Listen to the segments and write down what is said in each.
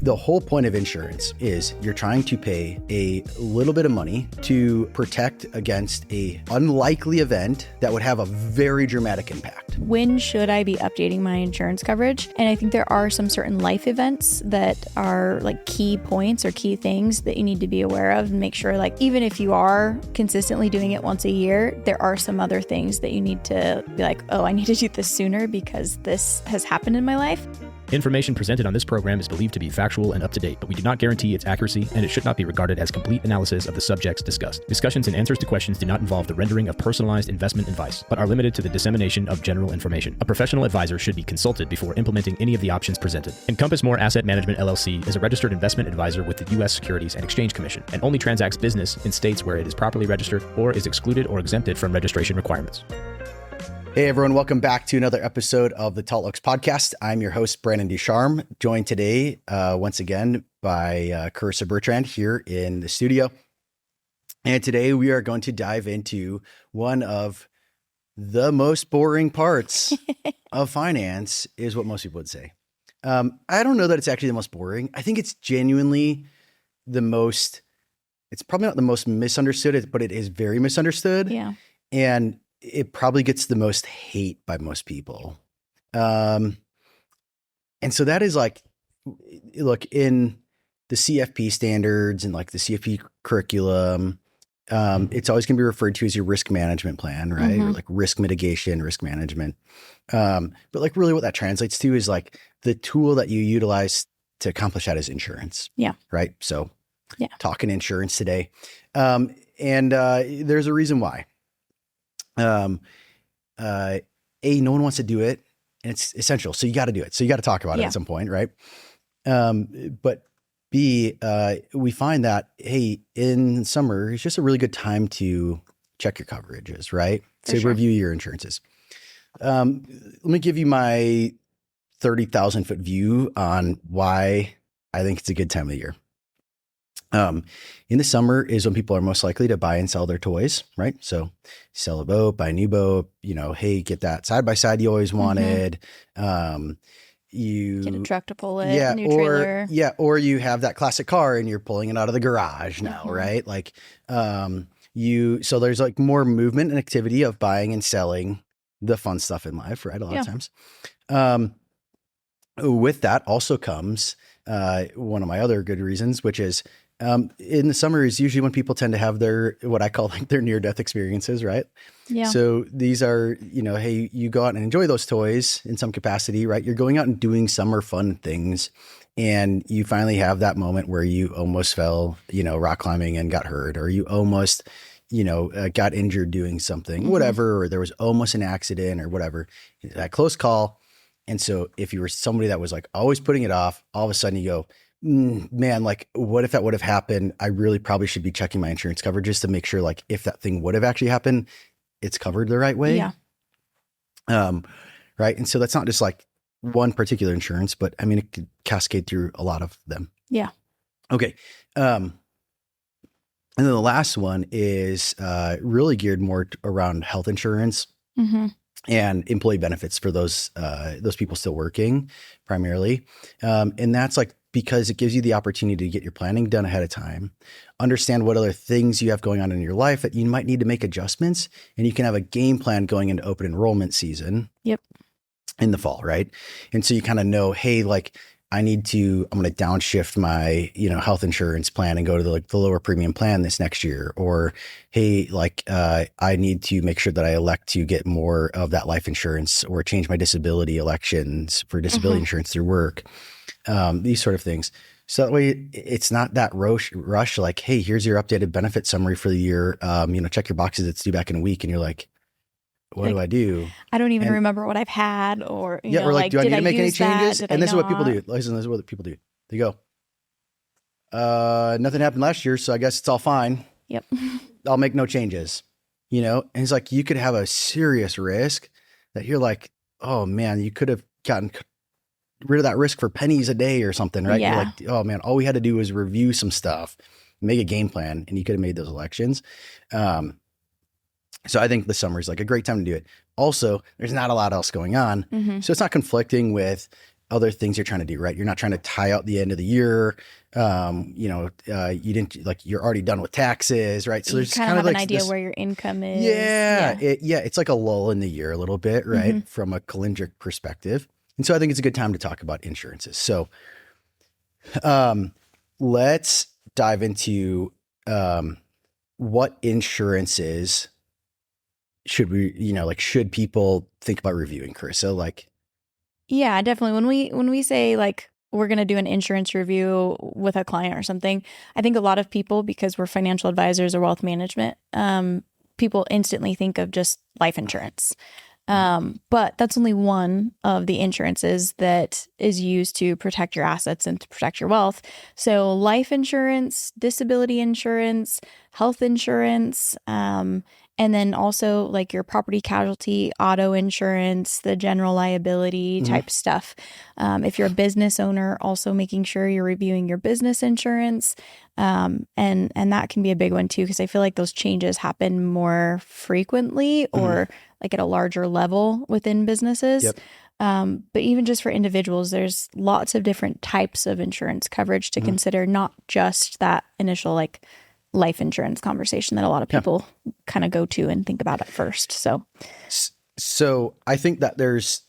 The whole point of insurance is you're trying to pay a little bit of money to protect against a unlikely event that would have a very dramatic impact. When should I be updating my insurance coverage? And I think there are some certain life events that are like key points or key things that you need to be aware of and make sure, like, even if you are consistently doing it once a year, there are some other things that you need to be like, oh, I need to do this sooner because this has happened in my life. Information presented on this program is believed to be factual and up to date, but we do not guarantee its accuracy, and it should not be regarded as complete analysis of the subjects discussed. Discussions and answers to questions do not involve the rendering of personalized investment advice, but are limited to the dissemination of general information. A professional advisor should be consulted before implementing any of the options presented. Encompass More Asset Management LLC is a registered investment advisor with the U.S. Securities and Exchange Commission and only transacts business in states where it is properly registered or is excluded or exempted from registration requirements. Hey everyone, welcome back to another episode of the Tall Oaks Podcast. I'm your host, Brandon Ducharme, joined today once again by Carissa Bertrand here in the studio. And today we are going to dive into one of the most boring parts of finance, is what most people would say. I don't know that it's actually the most boring. I think it's genuinely it's probably not the most misunderstood, but it is very misunderstood. Yeah. And it probably gets the most hate by most people. And so that is like, look, in the CFP standards and like the CFP curriculum, it's always going to be referred to as your risk management plan, right? Or like risk mitigation, risk management. But like really what that translates to is like the tool that you utilize to accomplish that is insurance. Yeah. Right. So yeah, talking insurance today. And there's a reason why. No one wants to do it, and it's essential. So you got to do it. So you got to talk about it at some point, right? But B, we find that, hey, in summer, it's just a really good time to check your coverages, right? To review your insurances. Let me give you my 30,000 foot view on why I think it's a good time of the year. In the summer is when people are most likely to buy and sell their toys, right? So sell a boat, buy a new boat, hey, get that side by side you always wanted. You get a truck to pull it, new trailer. Or you have that classic car and you're pulling it out of the garage now, right? Like, so there's like more movement and activity of buying and selling the fun stuff in life, right? A lot of times. With that also comes, one of my other good reasons, which is, in the summer is usually when people tend to have their, what I call like their near-death experiences, right? Yeah. So these are, hey, you go out and enjoy those toys in some capacity, right? You're going out and doing summer fun things, and you finally have that moment where you almost fell, rock climbing and got hurt, or you almost, got injured doing something, whatever, or there was almost an accident or whatever, that close call. And so if you were somebody that was like always putting it off, all of a sudden you go, man, like what if that would have happened? I really probably should be checking my insurance coverages to make sure like if that thing would have actually happened, it's covered the right way. Yeah. Right. And so that's not just like one particular insurance, but I mean, it could cascade through a lot of them. Yeah. Okay. And then the last one is really geared more around health insurance and employee benefits for those people still working primarily. And that's like, because it gives you the opportunity to get your planning done ahead of time, understand what other things you have going on in your life that you might need to make adjustments, and you can have a game plan going into open enrollment season. Yep. In the fall, right? And so you kind of know, hey, like I'm going to downshift my, health insurance plan and go to the lower premium plan this next year. Or, hey, like I need to make sure that I elect to get more of that life insurance or change my disability elections for disability insurance through work. These sort of things. So that way it's not that rush like, hey, here's your updated benefit summary for the year. Check your boxes. It's due back in a week. And you're like, what do I do? I don't even remember what I've had or, or like, do I need to make any changes? And this is what people do. Listen, this is what people do. They go, nothing happened last year, so I guess it's all fine. Yep. I'll make no changes, and it's like, you could have a serious risk that you're like, oh man, you could have gotten rid of that risk for pennies a day or something, right? Yeah. You're like, oh man, all we had to do was review some stuff, make a game plan, and you could have made those elections. So I think the summer is like a great time to do it. Also, there's not a lot else going on. So it's not conflicting with other things you're trying to do, right? You're not trying to tie out the end of the year. You didn't like, you're already done with taxes, right? So You there's kind of have an idea where your income is. It's like a lull in the year a little bit, right? From a calendric perspective. And so I think it's a good time to talk about insurances. So let's dive into what insurances should people think about reviewing, Carissa? Like, yeah, definitely. When we say like we're going to do an insurance review with a client or something, I think a lot of people, because we're financial advisors or wealth management, people instantly think of just life insurance. But that's only one of the insurances that is used to protect your assets and to protect your wealth. So life insurance, disability insurance, health insurance, and then also like your property casualty, auto insurance, the general liability type stuff. If you're a business owner, also making sure you're reviewing your business insurance. And that can be a big one too, because I feel like those changes happen more frequently or like at a larger level within businesses. Yep. But even just for individuals, there's lots of different types of insurance coverage to consider, not just that initial like life insurance conversation that a lot of people kind of go to and think about at first. So I think that there's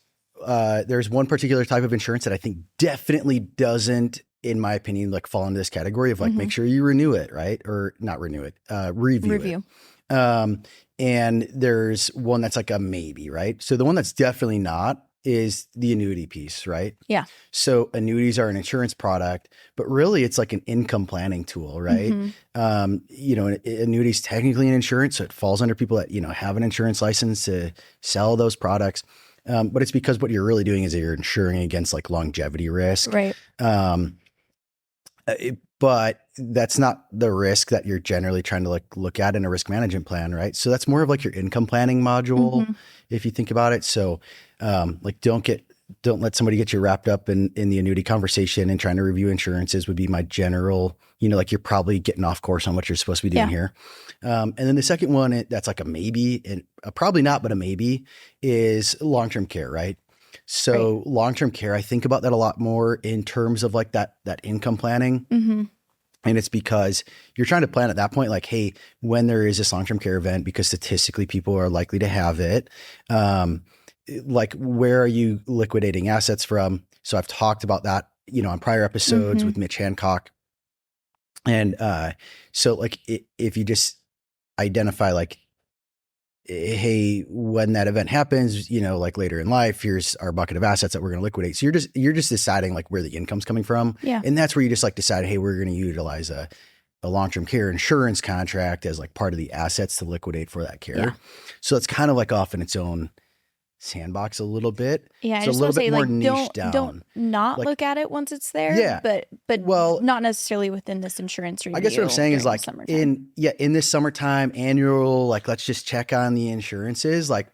one particular type of insurance that I think definitely doesn't, in my opinion, like fall into this category of like, make sure you renew it, right? Or not renew it, review it. And there's one that's like a maybe, right? So the one that's definitely not is the annuity piece, right? Yeah. So annuities are an insurance product, but really it's like an income planning tool, right? Annuities technically an insurance, so it falls under people that, have an insurance license to sell those products. But it's because what you're really doing is that you're insuring against like longevity risk. Right. But that's not the risk that you're generally trying to like look at in a risk management plan, right? So that's more of like your income planning module, if you think about it. So don't let somebody get you wrapped up in the annuity conversation and trying to review insurances would be my general, like you're probably getting off course on what you're supposed to be doing here. And then the second one, that's like a maybe and probably not, but a maybe is long-term care, right? So long-term care, I think about that a lot more in terms of like that income planning. And it's because you're trying to plan at that point, like, hey, when there is this long-term care event, because statistically people are likely to have it, like where are you liquidating assets from? So I've talked about that, on prior episodes with Mitch Hancock. And so like if you just identify like, hey, when that event happens, like later in life, here's our bucket of assets that we're going to liquidate. So you're just deciding like where the income's coming from. Yeah. And that's where you just like decide, hey, we're going to utilize a long-term care insurance contract as like part of the assets to liquidate for that care. Yeah. So it's kind of like off in its own sandbox a little bit. Yeah, it's a little bit more niche down. Don't not look at it once it's there. Yeah, but not necessarily within this insurance review. I guess what I'm saying is like in this summertime annual, like let's just check on the insurances. Like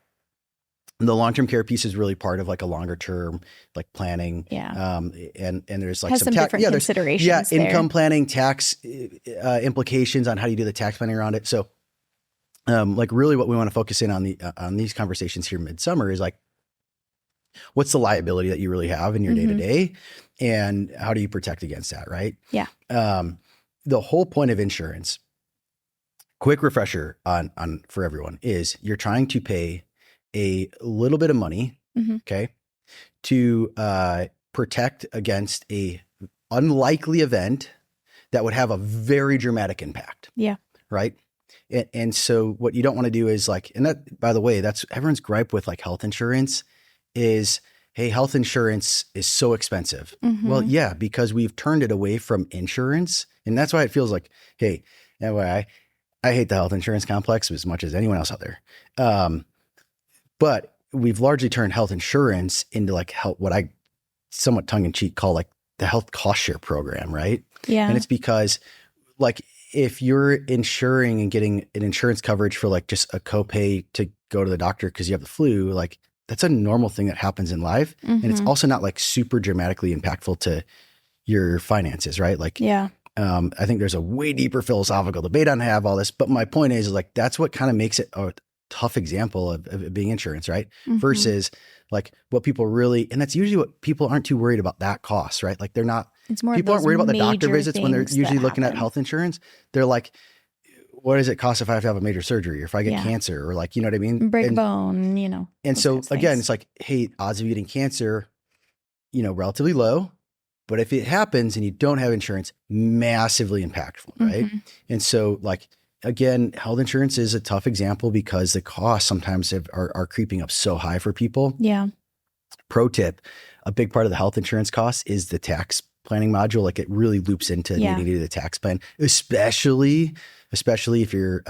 the long-term care piece is really part of like a longer term like planning. Yeah. And there's like has some different considerations. Yeah, income planning, tax implications on how you do the tax planning around it. So like really what we want to focus in on these conversations here midsummer is like, what's the liability that you really have in your day to day and how do you protect against that? Right. Yeah. The whole point of insurance, quick refresher on for everyone, is you're trying to pay a little bit of money. Okay. To protect against a unlikely event that would have a very dramatic impact. Yeah. Right. And so what you don't want to do is like, and that, by the way, that's everyone's gripe with like health insurance is, hey, health insurance is so expensive. Well, yeah, because we've turned it away from insurance. And that's why it feels like, hey, that way I hate the health insurance complex as much as anyone else out there. But we've largely turned health insurance into like what I somewhat tongue in cheek call like the health cost share program. Right. Yeah. And it's because like, if you're insuring and getting an insurance coverage for like just a copay to go to the doctor because you have the flu, like that's a normal thing that happens in life. And it's also not like super dramatically impactful to your finances, right? Like, I think there's a way deeper philosophical debate on how to have all this, but my point is like, that's what kind of makes it a tough example of it being insurance, right? Mhm. Versus like what people really, and that's usually what people aren't too worried about, that cost, right? Like they're not, It's more people aren't those worried about the doctor major visits when they're things usually that looking at happen. health insurance. They're like, what does it cost if I have to have a major surgery or if I get Yeah. cancer or like, you know what I mean? Break a And, bone, you know. and those so kinds of again, things. it's like, hey, odds of you getting cancer, you know, relatively low. But if it happens and you don't have insurance, massively impactful, right? Mhm. And so like, again, health insurance is a tough example because the costs sometimes are creeping up so high for people. Yeah. Pro tip, a big part of the health insurance cost is the tax planning module. Like it really loops into Yeah. needing to do the tax plan, especially if you're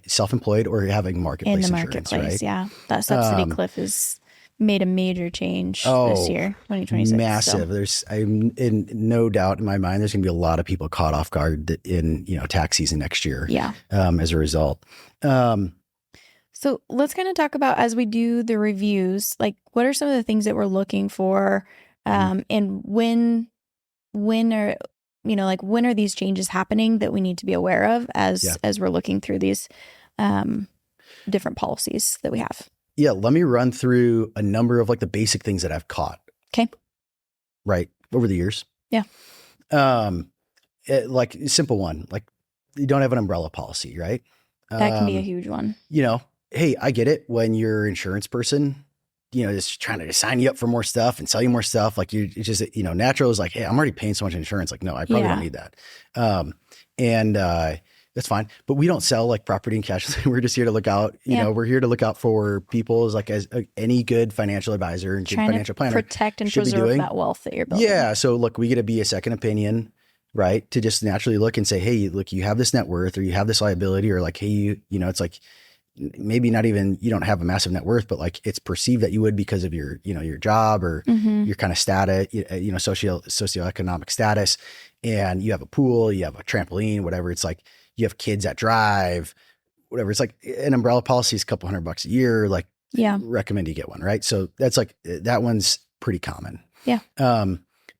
self-employed or you're having In marketplace the insurance, marketplace, right? yeah. That subsidy cliff has made a major change this Oh, year, 2026. Massive. I'm in no doubt in my mind, there's going to be a lot of people caught off guard in, you know, tax season next year. Yeah. As a result. So let's kind of talk about, as we do the reviews, like what are some of the things that we're looking for, and when are, you know, like when are these changes happening that we need to be aware of as we're looking through these different policies that we have? Yeah, let me run through a number of like the basic things that I've caught. Okay. Right. Over the years. Yeah. Like a simple one, like you don't have an umbrella policy, right? That can be a huge one. You know, hey, I get it when your insurance person, you know, is trying to sign you up for more stuff and sell you more stuff. Like it's just, you know, natural is like, hey, I'm already paying so much insurance. Like, no, I probably don't need that. And that's fine. But we don't sell like property and casualty. We're just here to look out, you know, we're here to look out for people as any good financial advisor and good financial planner. Protect and preserve that wealth that you're building. Yeah. So look, we get to be a second opinion, right? To just naturally look and say, hey, look, you have this net worth or you have this liability, or like, hey, you know, it's like maybe not even, you don't have a massive net worth, but like it's perceived that you would because of your, you know, your job or your kind of status, you know, socioeconomic status, and you have a pool, you have a trampoline, whatever. It's like you have kids that drive, whatever. It's like an umbrella policy is a couple $100 a year. Like, recommend you get one, right? So that's like, that one's pretty common. Yeah.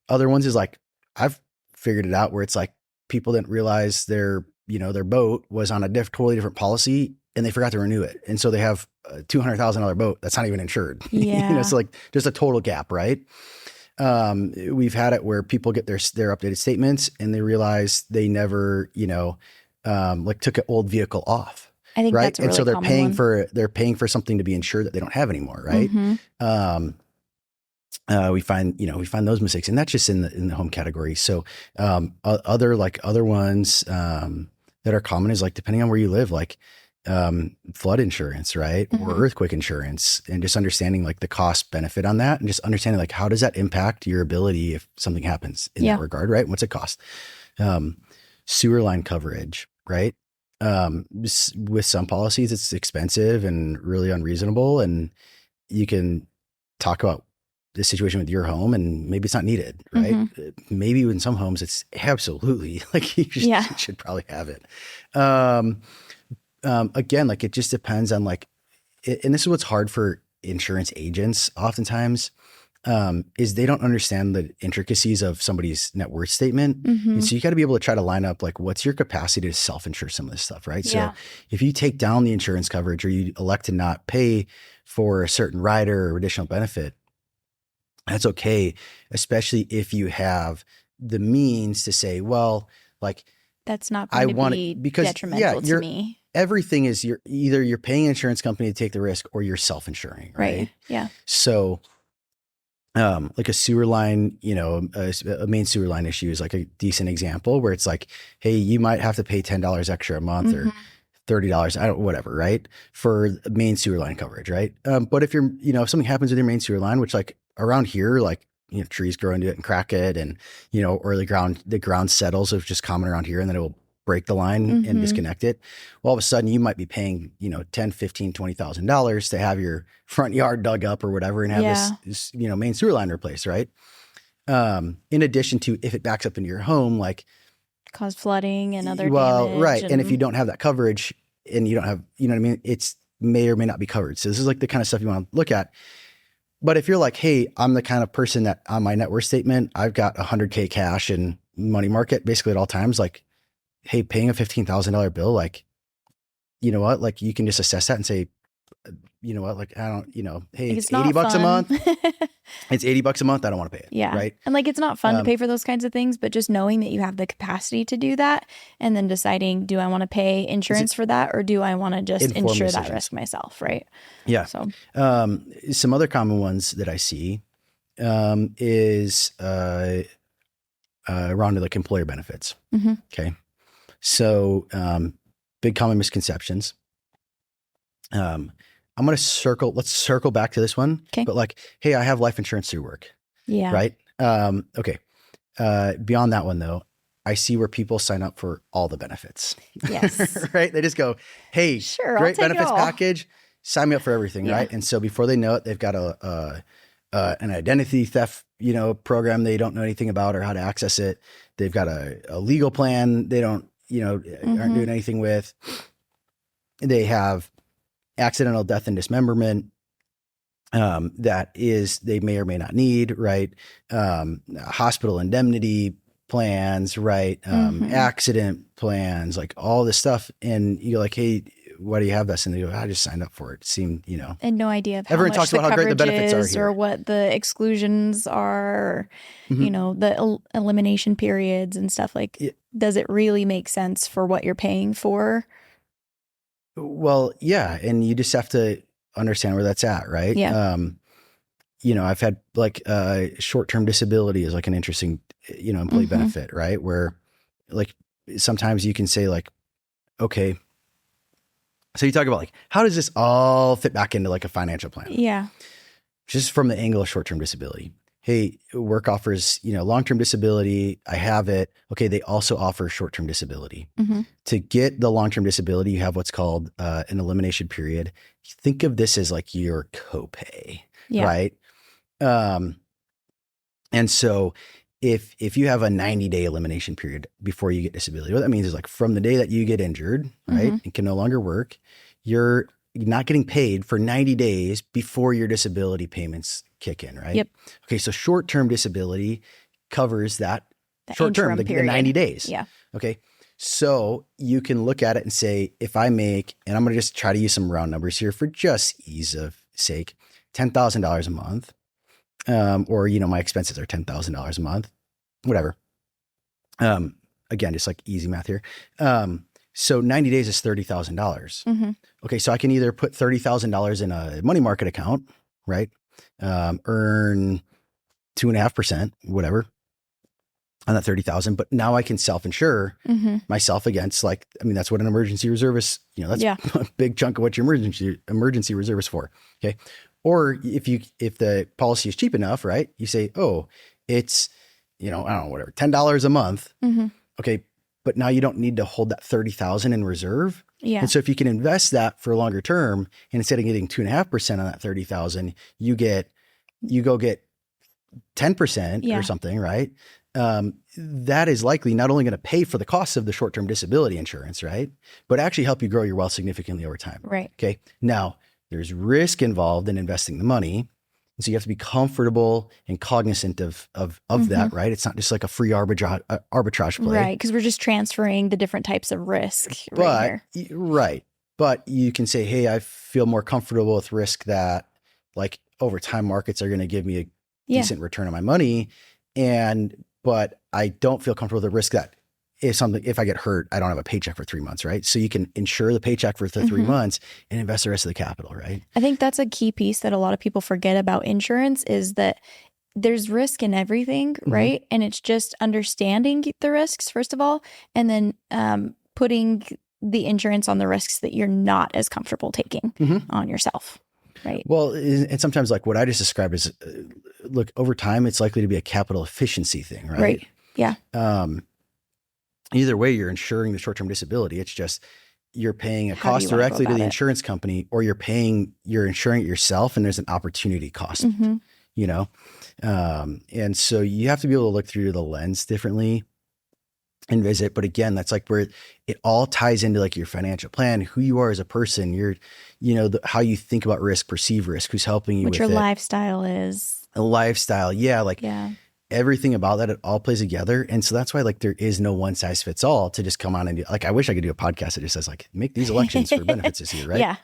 Other ones is like, I've figured it out where it's like people didn't realize their boat was on a totally different policy and they forgot to renew it. And so they have a $200,000 boat that's not even insured. Yeah. You know, it's like just a total gap, right? We've had it where people get their updated statements and they realize they never, you know, like took an old vehicle off. I think right. that's a really and so they're common paying for something to be insured that they don't have anymore. Right. We find those mistakes, and that's just in the home category. So, other ones, that are common is like, depending on where you live, like, flood insurance, right. Or earthquake insurance, and just understanding like the cost benefit on that, and just understanding like, how does that impact your ability if something happens in that regard, right? What's it cost? Sewer line coverage, right? With some policies, it's expensive and really unreasonable, and you can talk about the situation with your home and maybe it's not needed, right? Maybe in some homes it's absolutely like you should probably have it. Again, like it just depends on like, and this is what's hard for insurance agents oftentimes, is they don't understand the intricacies of somebody's net worth statement. And so you got to be able to try to line up like, what's your capacity to self-insure some of this stuff, right? So if you take down the insurance coverage or you elect to not pay for a certain rider or additional benefit, that's okay, especially if you have the means to say, well, like, that's not going to be detrimental to me. Everything is you're paying an insurance company to take the risk or you're self-insuring, right? Yeah. So, like a sewer line, you know, a main sewer line issue is like a decent example where it's like, hey, you might have to pay $10 extra a month or $30, whatever, right? For main sewer line coverage, right? But if if something happens with your main sewer line, which like around here, like, you know, trees grow into it and crack it, and, you know, or the ground settles, is just common around here, and then it will break the line and disconnect it. Well, all of a sudden you might be paying, you know, $10,000, $15,000, $20,000 to have your front yard dug up or whatever, and have this, you know, main sewer line replaced, right? In addition to if it backs up into your home, like cause flooding and other damage. Right. And if you don't have that coverage and you don't have, you know what I mean? It's may or may not be covered. So this is like the kind of stuff you want to look at. But if you're like, hey, I'm the kind of person that on my net worth statement, I've got $100K cash in money market basically at all times, like, hey, paying a $15,000 bill, like, you know what, like you can just assess that and say, you know what, like, I don't, hey, Like, it's $80 a month. fun. It's $80 a month. I don't want to pay it. Yeah. Right. And like, it's not fun to pay for those kinds of things, but just knowing that you have the capacity to do that and then deciding, do I want to pay insurance for that, or do I want to just Informed insure that decisions. risk myself? Right. Yeah. So, some other common ones that I see is around to like employer benefits. Okay. So big common misconceptions. Let's circle back to this one. Okay. But like, hey, I have life insurance through work. yeah. Right. Okay. Beyond that one though, I see where people sign up for all the benefits. Yes. Right. They just go, hey, Sure, I'll great take it benefits all. package. Sign me up for everything. Yeah. Right. And so before they know it, they've got an identity theft, program they don't know anything about or how to access it. They've got a legal plan they don't, aren't doing anything with. They have accidental death and dismemberment that is they may or may not need, right? Hospital indemnity plans, right? Accident plans, like all this stuff. And you're like, hey, why do you have this? And they go, I just signed up for it. It seemed, And no idea of how Everyone much talks the about how great the coverage benefits are is here. or what the exclusions are, the elimination periods and stuff. Like, does it really make sense for what you're paying for? Well, yeah. And you just have to understand where that's at, right? Yeah. I've had like short-term disability is like an interesting, employee benefit, right? Where like sometimes you can say like, okay, so you talk about like, how does this all fit back into like a financial plan? Yeah. Just from the angle of short-term disability. Hey, work offers, long-term disability. I have it. Okay. They also offer short-term disability. To get the long-term disability, you have what's called an elimination period. Think of this as like your copay, right? And so if you have a 90-day elimination period before you get disability, what that means is like from the day that you get injured, right, and can no longer work, you're not getting paid for 90 days before your disability payments kick in, right? Yep. Okay, so short-term disability covers that short-term, the 90 days. Yeah. Okay, so you can look at it and say, if I make, and I'm going to just try to use some round numbers here for just ease of sake, $10,000 a month, or, my expenses are $10,000 a month, whatever. Again, just like easy math here. So 90 days is $30,000. Okay. So I can either put $30,000 in a money market account, right? Earn 2.5%, whatever, on that 30,000. But now I can self-insure myself against that's what an emergency reserve is. That's a big chunk of what your emergency reserve is for. Okay. Or if the policy is cheap enough, right? You say, oh, it's, I don't know, whatever, $10 a month. Okay. But now you don't need to hold that 30,000 in reserve. Yeah. And so if you can invest that for a longer term, and instead of getting 2.5% on that 30,000, you go get 10% or something, right? That is likely not only going to pay for the cost of the short-term disability insurance, right? But actually help you grow your wealth significantly over time. Right. Okay. Now, there's risk involved in investing the money. And so you have to be comfortable and cognizant of that, right? It's not just like a free arbitrage play. Right. Because we're just transferring the different types of risk Right. But you can say, hey, I feel more comfortable with risk that like over time markets are going to give me a decent return on my money. But I don't feel comfortable with the risk that if I get hurt, I don't have a paycheck for 3 months, right? So you can insure the paycheck for the 3 months and invest the rest of the capital, right? I think that's a key piece that a lot of people forget about insurance is that there's risk in everything, right? And it's just understanding the risks, first of all, and then putting the insurance on the risks that you're not as comfortable taking on yourself, right? Well, and sometimes like what I just described is, look, over time, it's likely to be a capital efficiency thing, right? Right. Yeah. Either way, you're insuring the short-term disability. It's just you're paying a cost directly to the insurance company, or you're insuring it yourself, and there's an opportunity cost, and so you have to be able to look through the lens differently and visit. But again, that's like where it all ties into like your financial plan, who you are as a person, how you think about risk, perceive risk, who's helping you what with your it. lifestyle is. A lifestyle. Yeah. Everything about that, it all plays together. And so that's why like there is no one size fits all to just come on and do, like, I wish I could do a podcast that just says like, make these elections for benefits this year, right? Yeah.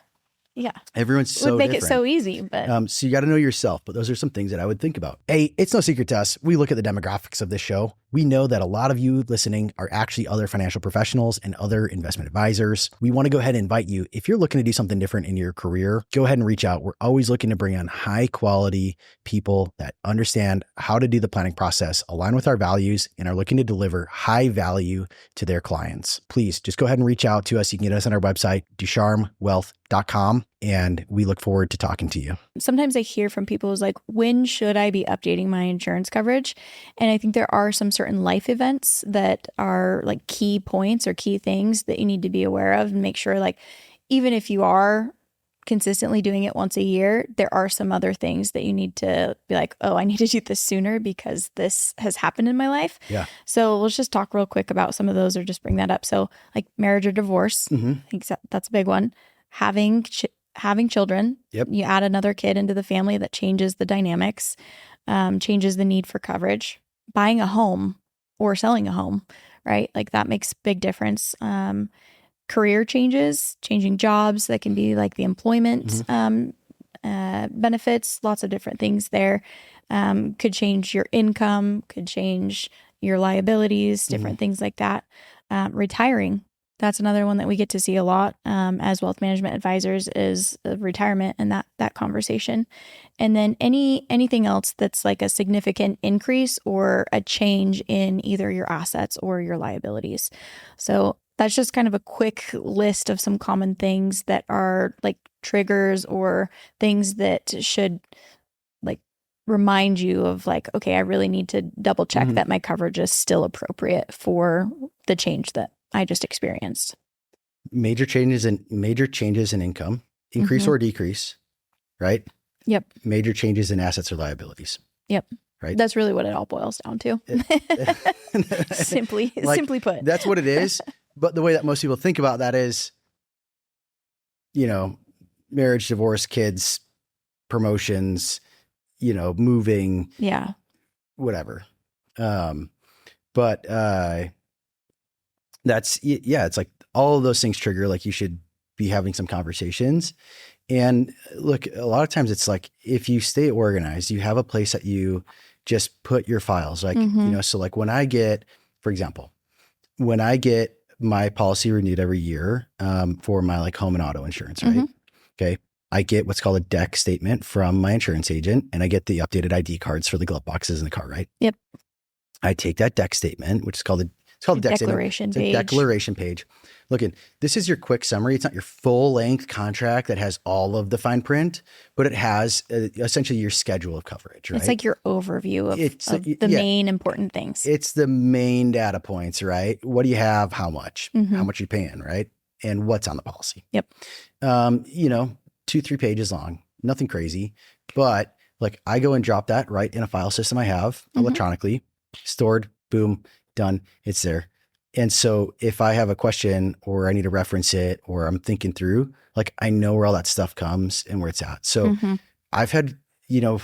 Yeah. Everyone's so would make different. it so easy, but So you got to know yourself, but those are some things that I would think about. Hey, it's no secret to us. We look at the demographics of this show. We know that a lot of you listening are actually other financial professionals and other investment advisors. We want to go ahead and invite you. If you're looking to do something different in your career, go ahead and reach out. We're always looking to bring on high quality people that understand how to do the planning process, align with our values, and are looking to deliver high value to their clients. Please just go ahead and reach out to us. You can get us on our website, ducharmewealth.com. And we look forward to talking to you. sometimes I hear from people is like, when should I be updating my insurance coverage? And I think there are some certain life events that are like key points or key things that you need to be aware of and make sure, like, even if you are consistently doing it once a year, there are some other things that you need to be like, oh, I need to do this sooner because this has happened in my life. Yeah. So let's just talk real quick about some of those or just bring that up. So like marriage or divorce, I think that's a big one. Having children, Yep. You add another kid into the family, that changes the dynamics, changes the need for coverage. Buying a home or selling a home, right? Like that makes big difference. Career changes, changing jobs, that can be like the employment benefits, lots of different things there. Could change your income, could change your liabilities, different things like that. Retiring. That's another one that we get to see a lot as wealth management advisors is retirement and that conversation. And then anything else that's like a significant increase or a change in either your assets or your liabilities. So that's just kind of a quick list of some common things that are like triggers or things that should like remind you of like, okay, I really need to double check that my coverage is still appropriate for the change that I just experienced. Major changes in income, increase or decrease, right? Yep. Major changes in assets or liabilities. Yep. Right. That's really what it all boils down to. Simply put. That's what it is. But the way that most people think about that is, marriage, divorce, kids, promotions, moving. Yeah. Whatever. But it's like all of those things trigger, like you should be having some conversations. And look, a lot of times it's like, if you stay organized, you have a place that you just put your files, like, so like when I get my policy renewed every year, for my like home and auto insurance, right? Okay. I get what's called a deck statement from my insurance agent, and I get the updated ID cards for the glove boxes in the car, right? Yep. I take that deck statement, which is called the declaration page. Declaration page. Look, this is your quick summary. It's not your full length contract that has all of the fine print, but it has essentially your schedule of coverage, right? It's like your overview of the main important things. It's the main data points, right? What do you have? How much? How much you paying, right? And what's on the policy. Yep. 2-3 pages long, nothing crazy, but like I go and drop that right in a file system I have electronically, stored, boom, done. It's there. And so if I have a question or I need to reference it or I'm thinking through, like I know where all that stuff comes and where it's at. So I've had, I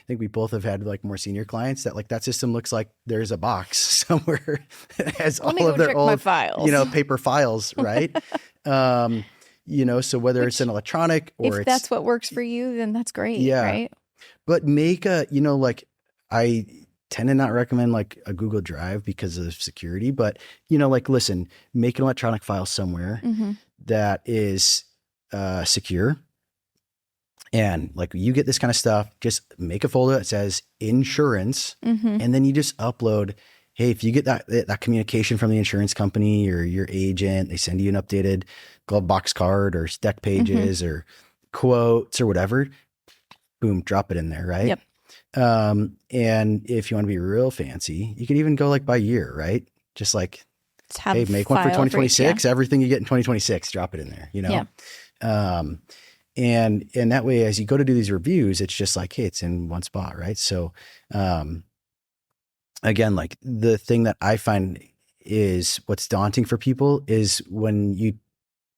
think we both have had like more senior clients that like that system looks like there's a box somewhere that has all of their old files. Paper files, right? So whether it's an electronic or if that's what works for you, then that's great. Yeah. Right. But make like I tend to not recommend like a Google Drive because of security, but listen, make an electronic file somewhere that is secure. And like you get this kind of stuff, just make a folder that says insurance, and then you just upload. Hey, if you get that communication from the insurance company or your agent, they send you an updated glove box card or deck pages or quotes or whatever, boom, drop it in there, right? Yep. And if you want to be real fancy, you could even go like by year, right? Just like, hey, make one for 2026, everything you get in 2026, drop it in there, Yeah. And that way, as you go to do these reviews, it's just like, hey, it's in one spot, right? So, again, like the thing that I find is what's daunting for people is when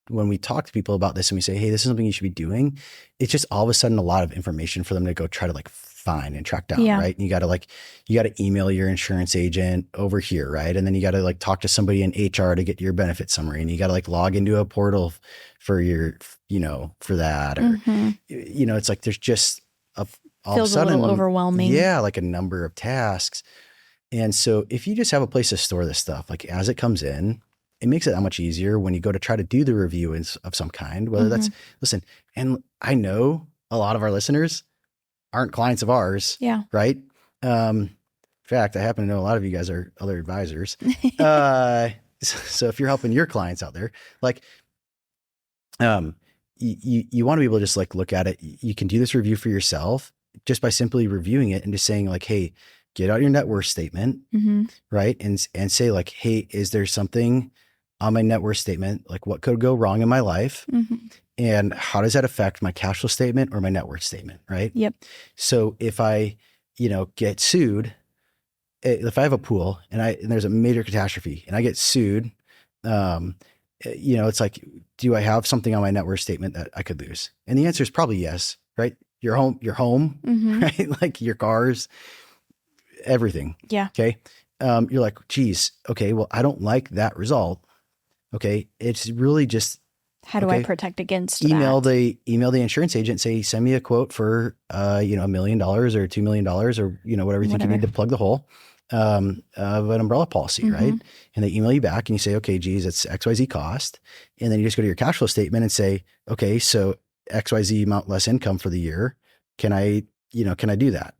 we talk to people about this and we say, hey, this is something you should be doing, it's just all of a sudden a lot of information for them to go try to like find and track down, Yeah. right? And you got to email your insurance agent over here, right? And then you got to like talk to somebody in HR to get your benefit summary, and you got to like log into a portal for your, for that, or it's like there's just all Feels of a sudden, a little overwhelming. Yeah, like a number of tasks. And so if you just have a place to store this stuff, like as it comes in, it makes it that much easier when you go to try to do the review of some kind, whether that's, listen, and I know a lot of our listeners aren't clients of ours. Yeah. Right. In fact, I happen to know a lot of you guys are other advisors. So if you're helping your clients out there, like, you want to be able to just like look at it. You can do this review for yourself just by simply reviewing it and just saying like, hey, get out your net worth statement, right? And say like, hey, is there something on my net worth statement? Like what could go wrong in my life? And how does that affect my cash flow statement or my net worth statement, right? Yep. So if I, get sued, if I have a pool and there's a major catastrophe and I get sued, it's like, do I have something on my net worth statement that I could lose? And the answer is probably yes, right? Your home, right? Like your cars, everything. Yeah. Okay. You're like, geez, okay, well, I don't like that result. Okay. It's really just, how do I protect against email that? Email the insurance agent, say, send me a quote for, $1 million or $2 million or, whatever you think you need to plug the hole, of an umbrella policy. Right. And they email you back and you say, okay, geez, it's XYZ cost. And then you just go to your cash flow statement and say, okay, so XYZ amount less income for the year. Can I do that?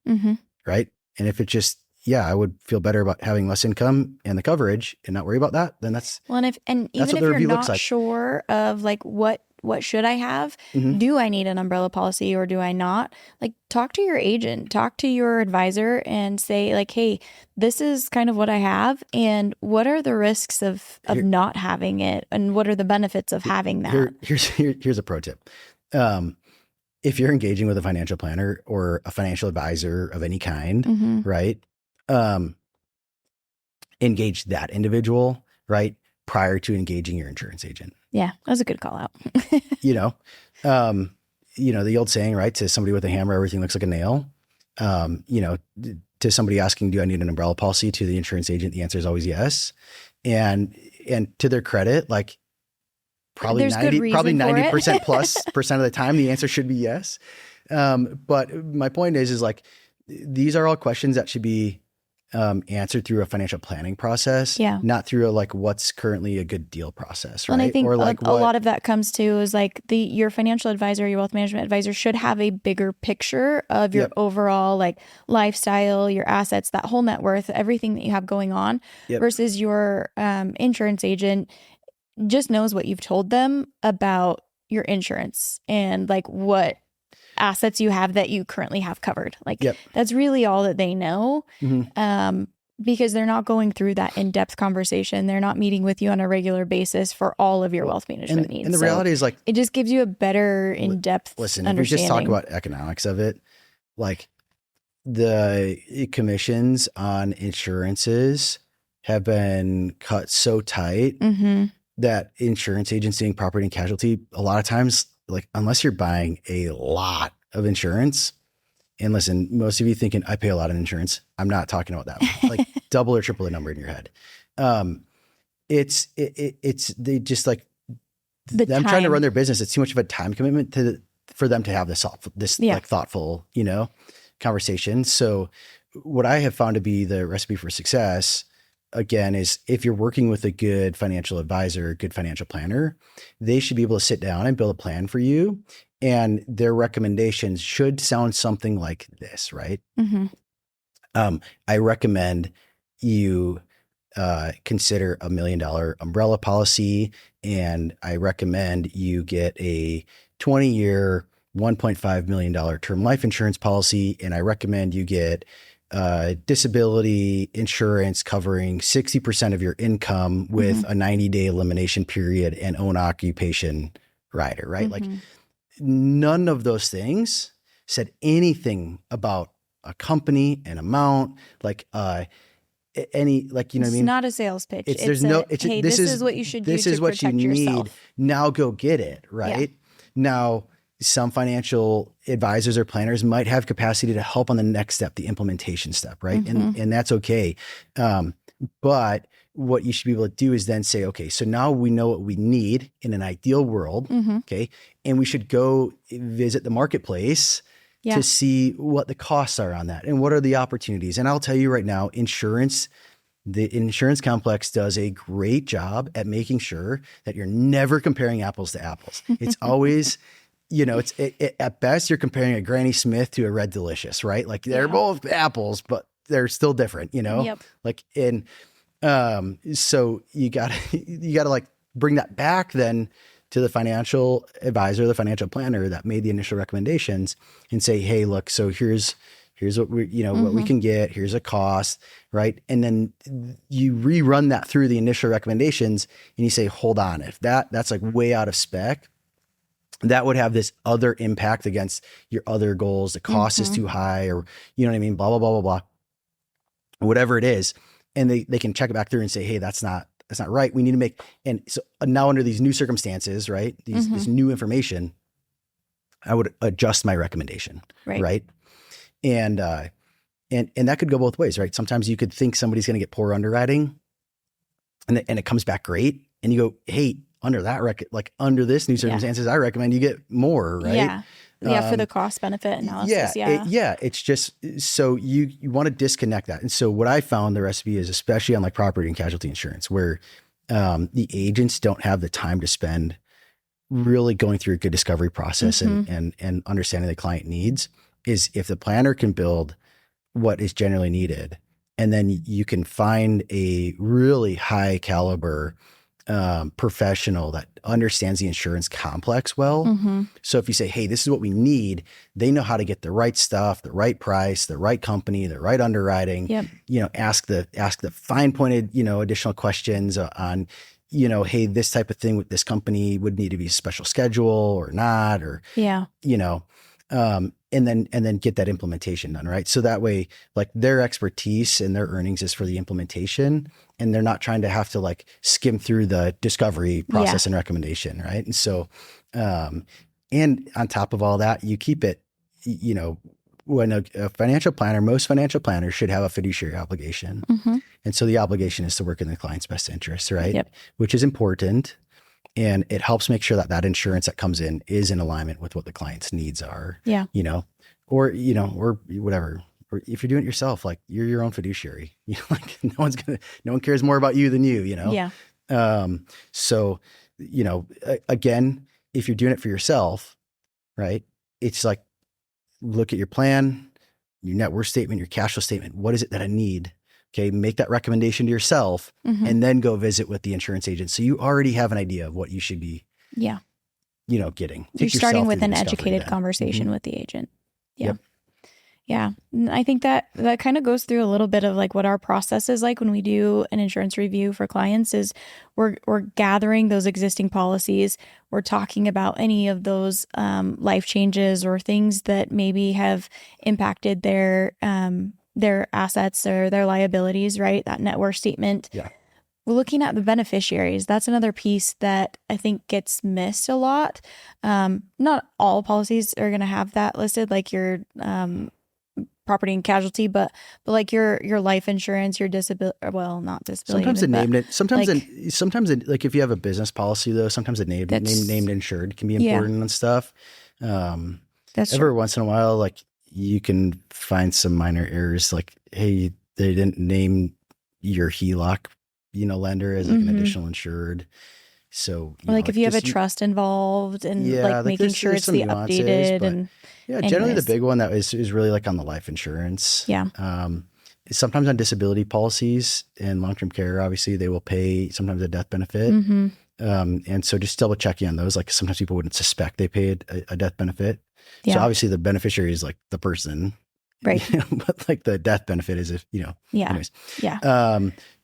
Right. And if it's just, I would feel better about having less income and the coverage and not worry about that, then that's, well, even if you're not sure of like, what should I have? Do I need an umbrella policy or do I not? Like talk to your agent, talk to your advisor and say like, hey, this is kind of what I have. And what are the risks of not having it? And what are the benefits of having that? Here's a pro tip. If you're engaging with a financial planner or a financial advisor of any kind, right? Engage that individual, right? Prior to engaging your insurance agent. Yeah. That was a good call out. The old saying, right? To somebody with a hammer, everything looks like a nail. To somebody asking, do I need an umbrella policy? To the insurance agent, the answer is always yes. And to their credit, like probably 90% plus percent of the time, the answer should be yes. But my point is like, these are all questions that should be answered through a financial planning process, not through what's currently a good deal process, right? And I think a lot of that comes to is like your financial advisor, your wealth management advisor should have a bigger picture of your overall like lifestyle, your assets, that whole net worth, everything that you have going on versus your insurance agent just knows what you've told them about your insurance and like what assets you have that you currently have covered. Like that's really all that they know. Because they're not going through that in-depth conversation. They're not meeting with you on a regular basis for all of your wealth management needs. And the reality is like, it just gives you a better in-depth understanding. If we just talk about economics of it, like the commissions on insurances have been cut so tight that insurance agents doing property and casualty, a lot of times, like unless you're buying a lot of insurance, and listen, most of you thinking I pay a lot of insurance. I'm not talking about that. Like double or triple the number in your head. It's they just like them trying to run their business. It's too much of a time commitment for them to have this like thoughtful, conversation. So what I have found to be the recipe for success, again, is if you're working with a good financial advisor, good financial planner, they should be able to sit down and build a plan for you. And their recommendations should sound something like this, right? I recommend you consider $1 million umbrella policy. And I recommend you get a 20-year, $1.5 million term life insurance policy. And I recommend you get disability insurance covering 60% of your income with a 90-day elimination period and own occupation rider, right? Like none of those things said anything about a company, an amount, like any, like, you know what I mean? It's not a sales pitch. Hey, this is what you should do to protect yourself. Now go get it, right? Yeah. Now, some financial advisors or planners might have capacity to help on the next step, the implementation step, right? And that's okay. But what you should be able to do is then say, okay, so now we know what we need in an ideal world, okay? And we should go visit the marketplace to see what the costs are on that and what are the opportunities. And I'll tell you right now, the insurance complex does a great job at making sure that you're never comparing apples to apples. It's always, at best you're comparing a Granny Smith to a Red Delicious, right? Like they're both apples, but they're still different, Like so you gotta like bring that back then to the financial advisor, the financial planner that made the initial recommendations and say, hey, look, so here's what we, what we can get, here's a cost, right? And then you rerun that through the initial recommendations and you say, hold on, if that's like way out of spec, that would have this other impact against your other goals. The cost is too high, or you know what I mean? Blah, blah, blah, blah, blah, whatever it is. And they can check it back through and say, hey, that's not right. We need to make, and so now under these new circumstances, right? This new information, I would adjust my recommendation, right? And that could go both ways, right? Sometimes you could think somebody's going to get poor underwriting and it comes back great. And you go, hey, under this new circumstances, I recommend you get more, right? Yeah. For the cost benefit analysis. It's just, so you want to disconnect that. And so what I found the recipe is, especially on like property and casualty insurance, where the agents don't have the time to spend really going through a good discovery process and understanding the client needs, is if the planner can build what is generally needed, and then you can find a really high caliber professional that understands the insurance complex well. So if you say, hey, this is what we need, they know how to get the right stuff, the right price, the right company, the right underwriting, ask the fine pointed, additional questions on, hey, this type of thing with this company would need to be a special schedule or not, or, and then get that implementation done, right? So that way, like their expertise and their earnings is for the implementation, and they're not trying to have to like skim through the discovery process and recommendation, right? And so, and on top of all that, you keep it, when a financial planner, most financial planners should have a fiduciary obligation. And so the obligation is to work in the client's best interest, right? Which is important. And it helps make sure that insurance that comes in is in alignment with what the client's needs are, or whatever. Or if you're doing it yourself, like you're your own fiduciary, like no one cares more about you than you, So, again, if you're doing it for yourself, right, it's like, look at your plan, your net worth statement, your cash flow statement. What is it that I need? Okay, make that recommendation to yourself and then go visit with the insurance agent. So you already have an idea of what you should be, getting. You're starting with an educated conversation with the agent. Yeah. And I think that kind of goes through a little bit of like what our process is like when we do an insurance review for clients. Is we're gathering those existing policies. We're talking about any of those life changes or things that maybe have impacted their assets or their liabilities, right? That net worth statement. Yeah. We're looking at the beneficiaries. That's another piece that I think gets missed a lot. Not all policies are going to have that listed, like your property and casualty, but like your life insurance, your disability. Well, not disability. Sometimes they named it. Sometimes like if you have a business policy though, sometimes the named insured can be important and stuff. That's every once in a while, like you can find some minor errors, like, hey, they didn't name your HELOC, lender as like an additional insured. So, if you have a trust involved and making sure it's the updated and generally the big one that is really like on the life insurance. Yeah. Sometimes on disability policies and long-term care, obviously they will pay sometimes a death benefit. And so just double checking on those. Like sometimes people wouldn't suspect they paid a death benefit. Yeah. So obviously the beneficiary is like the person, right? But like the death benefit is if, anyways. Yeah.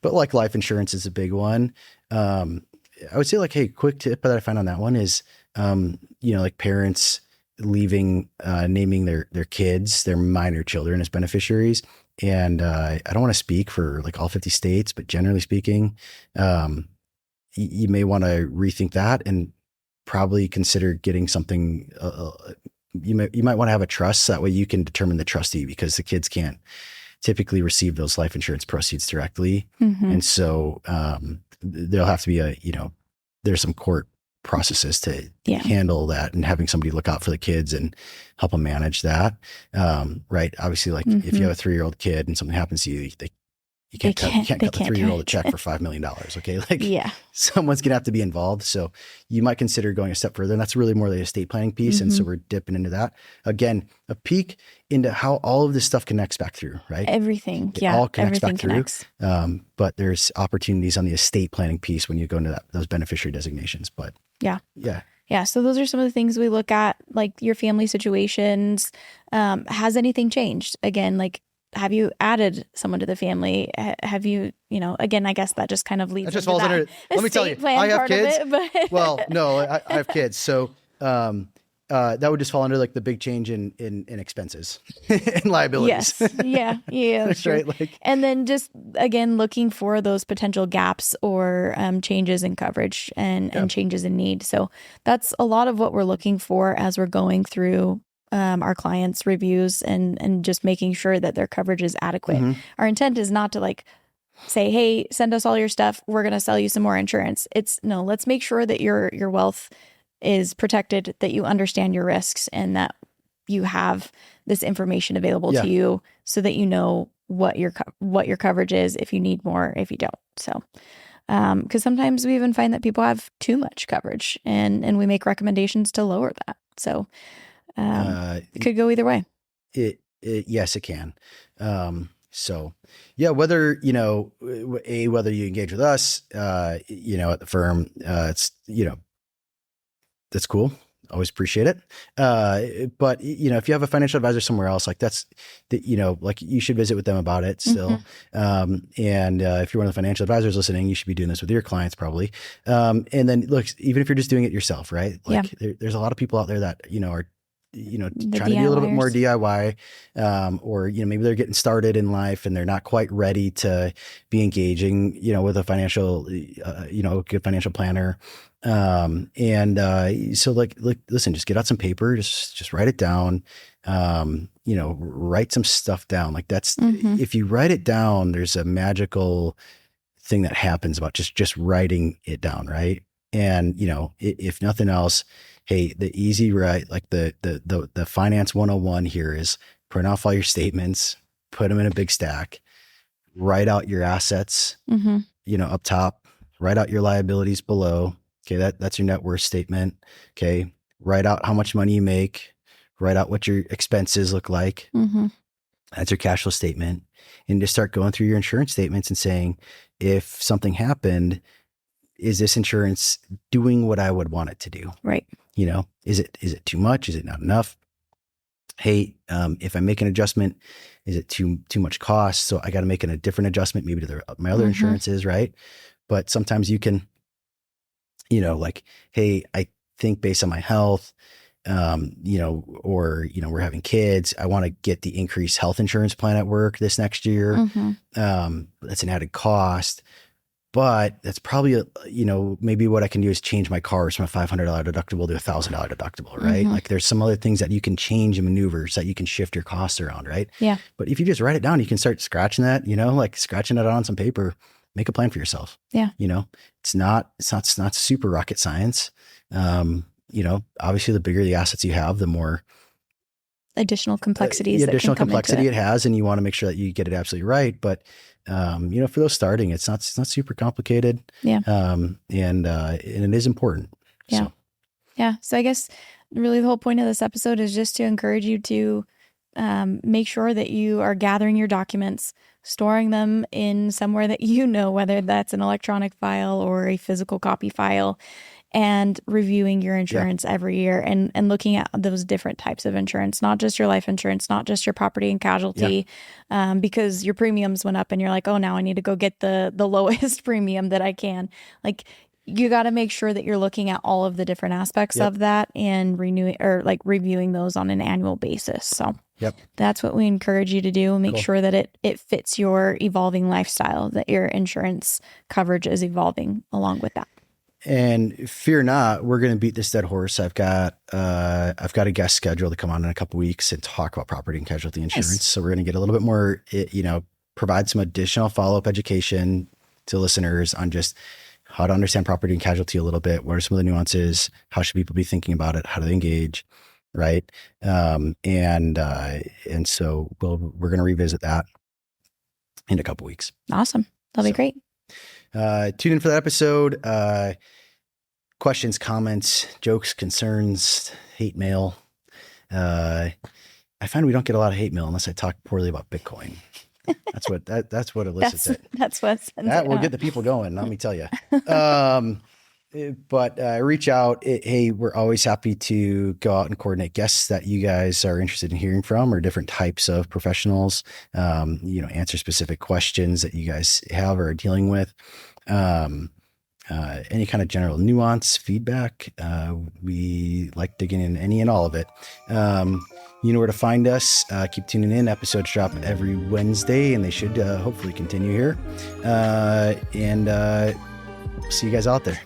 But like life insurance is a big one. I would say like, hey, quick tip that I find on that one is, like parents leaving, naming their kids, their minor children as beneficiaries. And I don't want to speak for like all 50 states, but generally speaking, you may want to rethink that and probably consider getting something. You might want to have a trust, so that way you can determine the trustee, because the kids can't typically receive those life insurance proceeds directly, and so there'll have to be there's some court processes to handle that, and having somebody look out for the kids and help them manage that. Right. Obviously, like if you have a 3-year-old kid and something happens to you, you can't cut the 3-year-old a check for $5 million. Okay. Like someone's going to have to be involved. So you might consider going a step further, and that's really more the estate planning piece. And so we're dipping into that. Again, a peek into how all of this stuff connects back through, right? Everything. It all connects back through. But there's opportunities on the estate planning piece when you go into those beneficiary designations. But yeah. So those are some of the things we look at, like your family situations. Has anything changed? Again, like, have you added someone to the family? Have you, again, I guess that just kind of leads that just falls under, let me tell you, I have kids. Well, no, I have kids. So that would just fall under like the big change in expenses and liabilities. Yes. Yeah. That's sure. right. Like, and then just, again, looking for those potential gaps or changes in coverage and changes in need. So that's a lot of what we're looking for as we're going through our clients' reviews and just making sure that their coverage is adequate. Our intent is not to like say, hey, send us all your stuff, we're going to sell you some more insurance. It's no, let's make sure that your wealth is protected, that you understand your risks, and that you have this information available to you so that you know what your coverage is, if you need more, if you don't. So because sometimes we even find that people have too much coverage, and we make recommendations to lower that. So it could go either way. Yes, it can. So yeah, whether, whether you engage with us, at the firm, it's, that's cool. Always appreciate it. But if you have a financial advisor somewhere else, like that's like you should visit with them about it still. And if you're one of the financial advisors listening, you should be doing this with your clients probably. And then look, even if you're just doing it yourself, right? Like there's a lot of people out there that, are trying to be a little bit more DIY, or, maybe they're getting started in life and they're not quite ready to be engaging, with a financial, good financial planner. So like, listen, just get out some paper, just write it down, write some stuff down. Like that's, if you write it down, there's a magical thing that happens about just writing it down. Right. And, if nothing else, hey, the easy, right? Like the finance 101 here is print off all your statements, put them in a big stack, write out your assets, up top, write out your liabilities below. Okay. That's your net worth statement. Okay. Write out how much money you make, write out what your expenses look like. That's your cash flow statement. And just start going through your insurance statements and saying, if something happened, is this insurance doing what I would want it to do? Right. Is it too much? Is it not enough? Hey, if I make an adjustment, is it too much cost? So I got to make a different adjustment, maybe to my other insurances, right? But sometimes you can, like, hey, I think based on my health, we're having kids, I want to get the increased health insurance plan at work this next year. That's an added cost. But that's probably, maybe what I can do is change my cars from a $500 deductible to a $1,000 deductible, right? Like there's some other things that you can change and maneuver so that you can shift your costs around, right? Yeah. But if you just write it down, you can start scratching that, like scratching it on some paper, make a plan for yourself. Yeah. It's not super rocket science. Obviously the bigger the assets you have, the more additional complexities. The additional complexity it has, and you want to make sure that you get it absolutely right. But for those starting, it's not super complicated. Yeah. And it is important. Yeah. So. Yeah. So I guess really the whole point of this episode is just to encourage you to make sure that you are gathering your documents, storing them in somewhere that whether that's an electronic file or a physical copy file, and reviewing your insurance every year and looking at those different types of insurance, not just your life insurance, not just your property and casualty, because your premiums went up and you're like, oh, now I need to go get the lowest premium that I can. Like, you got to make sure that you're looking at all of the different aspects of that and reviewing those on an annual basis. So that's what we encourage you to do. Make sure that it fits your evolving lifestyle, that your insurance coverage is evolving along with that. And fear not, we're going to beat this dead horse. I've got a guest scheduled to come on in a couple weeks and talk about property and casualty insurance. Nice. So we're going to get a little bit more, provide some additional follow-up education to listeners on just how to understand property and casualty a little bit. What are some of the nuances? How should people be thinking about it? How do they engage? Right. And so we're going to revisit that in a couple weeks. Awesome. That'll be great. Tune in for that episode. Questions, comments, jokes, concerns, hate mail. I find we don't get a lot of hate mail unless I talk poorly about Bitcoin. That's what elicits it. That's what that will get the people going. Let me tell you. But reach out. Hey, we're always happy to go out and coordinate guests that you guys are interested in hearing from, or different types of professionals. Answer specific questions that you guys have or are dealing with. Any kind of general nuance, feedback. We like digging in any and all of it. You know where to find us. Keep tuning in. Episodes drop every Wednesday, and they should hopefully continue here. And see you guys out there.